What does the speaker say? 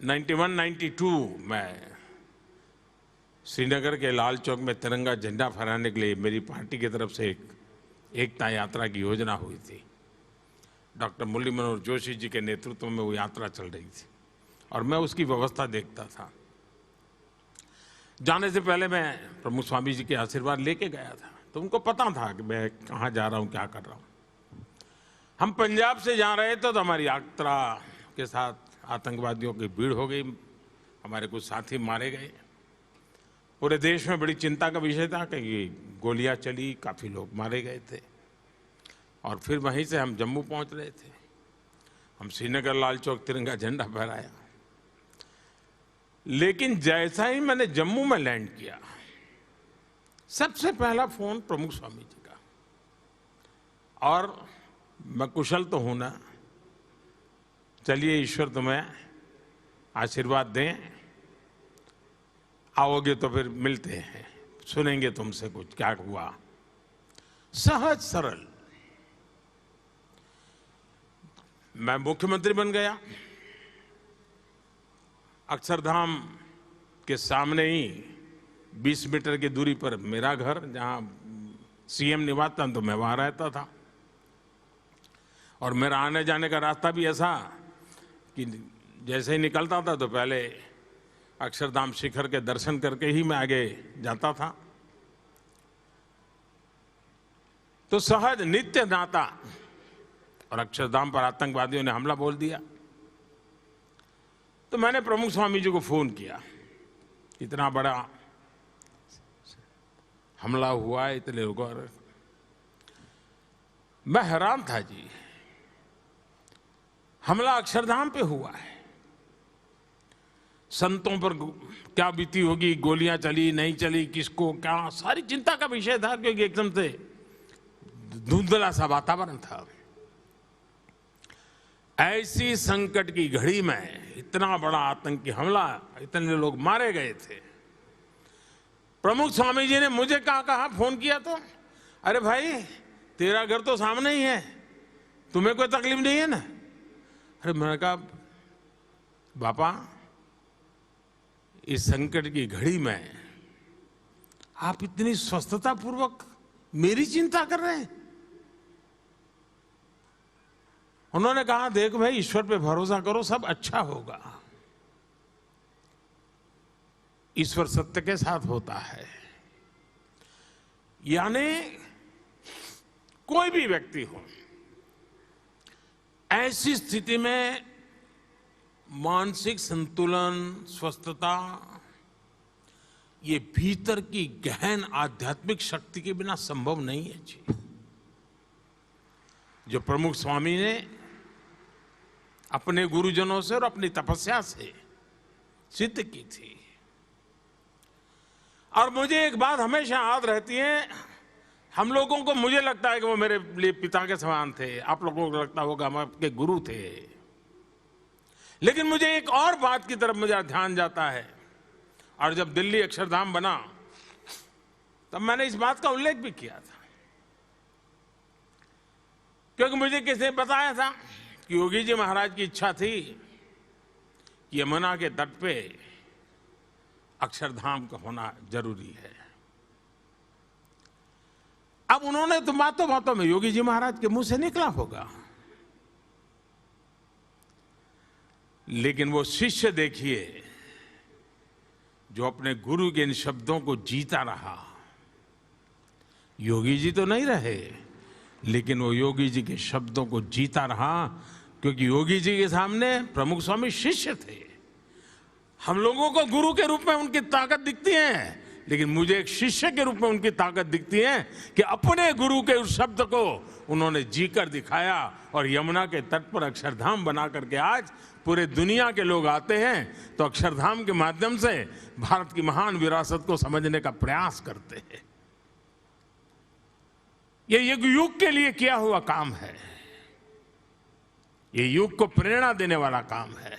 91-92 में श्रीनगर के लाल चौक में तिरंगा झंडा फहराने के लिए मेरी पार्टी की तरफ से एक एकता यात्रा की योजना हुई थी। डॉक्टर मुरली मनोहर जोशी जी के नेतृत्व में वो यात्रा चल रही थी और मैं उसकी व्यवस्था देखता था। जाने से पहले मैं प्रमुख स्वामी जी के आशीर्वाद लेके गया था, तो उनको पता था कि मैं कहाँ जा रहा हूँ, क्या कर रहा हूँ। हम पंजाब से जा रहे थे तो हमारी यात्रा के साथ आतंकवादियों की भीड़ हो गई, हमारे कुछ साथी मारे गए। पूरे देश में बड़ी चिंता का विषय था कि गोलियां चली, काफ़ी लोग मारे गए थे। और फिर वहीं से हम जम्मू पहुंच रहे थे। हम श्रीनगर लाल चौक तिरंगा झंडा फहराया, लेकिन जैसा ही मैंने जम्मू में लैंड किया, सबसे पहला फोन प्रमुख स्वामी जी का। और मैं कुशल तो हूं ना, चलिए ईश्वर तुम्हें आशीर्वाद दें, आओगे तो फिर मिलते हैं, सुनेंगे तुमसे कुछ क्या हुआ। सहज सरल। मैं मुख्यमंत्री बन गया। अक्षरधाम के सामने ही 20 मीटर की दूरी पर मेरा घर, जहां सीएम निवास था तो मैं वहां रहता था। और मेरा आने जाने का रास्ता भी ऐसा कि जैसे ही निकलता था तो पहले अक्षरधाम शिखर के दर्शन करके ही मैं आगे जाता था। तो सहज नित्य नाता। और अक्षरधाम पर आतंकवादियों ने हमला बोल दिया तो मैंने प्रमुख स्वामी जी को फोन किया। इतना बड़ा हमला हुआ, इतने लोगों, मैं हैरान था जी। हमला अक्षरधाम पे हुआ है, संतों पर क्या बीती होगी, गोलियां चली नहीं चली, किसको क्या, सारी चिंता का विषय था, क्योंकि एकदम से धुंधला सा वातावरण था। ऐसी संकट की घड़ी में इतना बड़ा आतंकी हमला, इतने लोग मारे गए थे। प्रमुख स्वामी जी ने मुझे कहा फोन किया तो, अरे भाई तेरा घर तो सामने ही है, तुम्हें कोई तकलीफ नहीं है ना। अरे मैंने कहा बापा, इस संकट की घड़ी में आप इतनी स्वस्थता पूर्वक मेरी चिंता कर रहे हैं। उन्होंने कहा देख भाई, ईश्वर पे भरोसा करो, सब अच्छा होगा। ईश्वर सत्य के साथ होता है। यानी कोई भी व्यक्ति हो, ऐसी स्थिति में मानसिक संतुलन, स्वस्थता, ये भीतर की गहन आध्यात्मिक शक्ति के बिना संभव नहीं है जी। जो प्रमुख स्वामी ने अपने गुरुजनों से और अपनी तपस्या से सिद्ध की थी। और मुझे एक बात हमेशा याद रहती है, हम लोगों को, मुझे लगता है कि वो मेरे लिए पिता के समान थे, आप लोगों को लगता होगा हम आपके गुरु थे। लेकिन मुझे एक और बात की तरफ मुझे ध्यान जाता है, और जब दिल्ली अक्षरधाम बना तब मैंने इस बात का उल्लेख भी किया था, क्योंकि मुझे किसी ने बताया था कि योगी जी महाराज की इच्छा थी कि यमुना के तट पे अक्षरधाम का होना जरूरी है। अब उन्होंने तो बातों बातों में, योगी जी महाराज के मुंह से निकला होगा, लेकिन वो शिष्य देखिए जो अपने गुरु के इन शब्दों को जीता रहा। योगी जी तो नहीं रहे, लेकिन वो योगी जी के शब्दों को जीता रहा, क्योंकि योगी जी के सामने प्रमुख स्वामी शिष्य थे। हम लोगों को गुरु के रूप में उनकी ताकत दिखती है, लेकिन मुझे एक शिष्य के रूप में उनकी ताकत दिखती है कि अपने गुरु के उस शब्द को उन्होंने जीकर दिखाया। और यमुना के तट पर अक्षरधाम बना करके आज पूरे दुनिया के लोग आते हैं तो अक्षरधाम के माध्यम से भारत की महान विरासत को समझने का प्रयास करते हैं। ये युग के लिए किया हुआ काम है, ये युग को प्रेरणा देने वाला काम है।